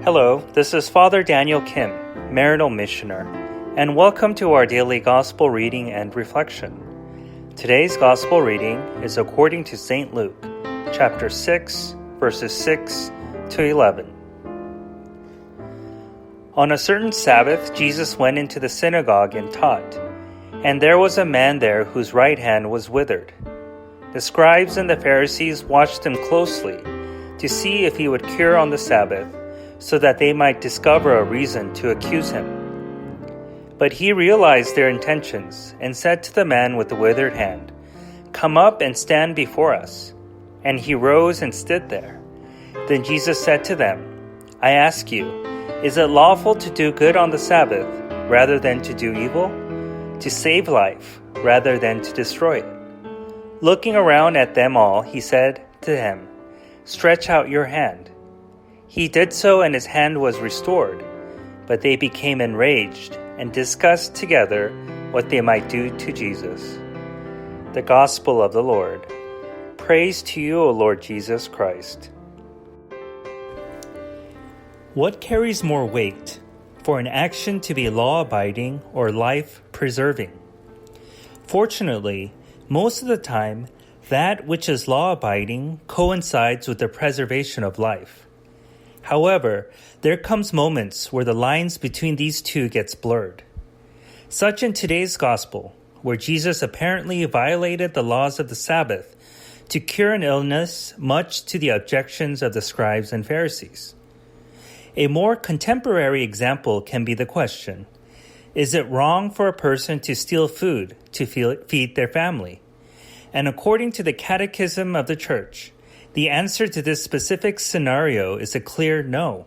Hello, this is Father Daniel Kim, Maryknoll Missioner, and welcome to our daily Gospel reading and reflection. Today's Gospel reading is according to St. Luke, chapter 6, verses 6 to 11. On a certain Sabbath, Jesus went into the synagogue and taught, and there was a man there whose right hand was withered. The scribes and the Pharisees watched him closely to see if he would cure on the Sabbath, so that they might discover a reason to accuse him. But he realized their intentions and said to the man with the withered hand, "Come up and stand before us." And he rose and stood there. Then Jesus said to them, "I ask you, is it lawful to do good on the Sabbath rather than to do evil? To save life rather than to destroy it?" Looking around at them all, he said to him, "Stretch out your hand." He did so, and his hand was restored. But they became enraged and discussed together what they might do to Jesus. The Gospel of the Lord. Praise to you, O Lord Jesus Christ. What carries more weight, for an action to be law-abiding or life-preserving? Fortunately, most of the time, that which is law-abiding coincides with the preservation of life. However, there comes moments where the lines between these two gets blurred. Such in today's gospel, where Jesus apparently violated the laws of the Sabbath to cure an illness, much to the objections of the scribes and Pharisees. A more contemporary example can be the question, is it wrong for a person to steal food to feed their family? And according to the Catechism of the Church, the answer to this specific scenario is a clear no.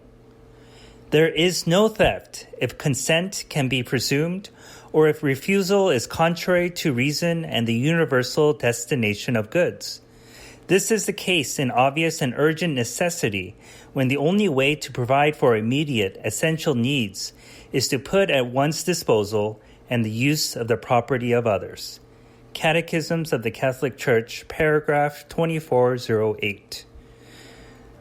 There is no theft if consent can be presumed or if refusal is contrary to reason and the universal destination of goods. This is the case in obvious and urgent necessity when the only way to provide for immediate, essential needs is to put at one's disposal and the use of the property of others. Catechisms of the Catholic Church, paragraph 2408.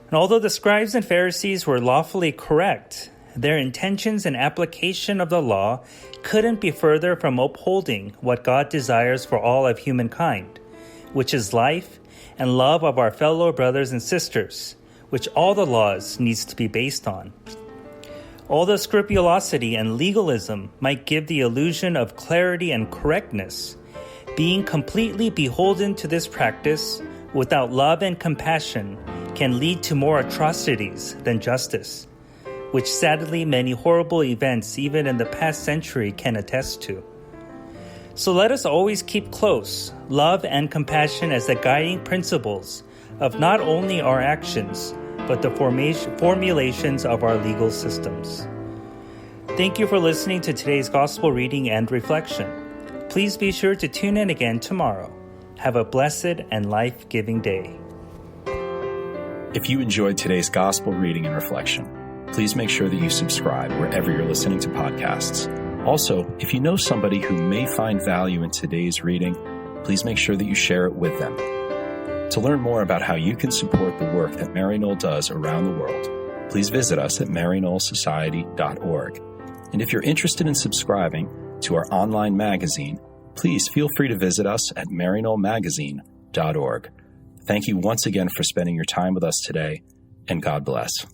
And although the scribes and Pharisees were lawfully correct, their intentions and application of the law couldn't be further from upholding what God desires for all of humankind, which is life and love of our fellow brothers and sisters, which all the laws needs to be based on. Although scrupulosity and legalism might give the illusion of clarity and correctness, being completely beholden to this practice without love and compassion can lead to more atrocities than justice, which sadly many horrible events even in the past century can attest to. So let us always keep close love and compassion as the guiding principles of not only our actions, but the formulations of our legal systems. Thank you for listening to today's Gospel reading and reflection. Please be sure to tune in again tomorrow. Have a blessed and life-giving day. If you enjoyed today's gospel reading and reflection, please make sure that you subscribe wherever you're listening to podcasts. Also, if you know somebody who may find value in today's reading, please make sure that you share it with them. To learn more about how you can support the work that Maryknoll does around the world, please visit us at maryknollsociety.org. And if you're interested in subscribing to our online magazine, please feel free to visit us at maryknollmagazine.org. Thank you once again for spending your time with us today, and God bless.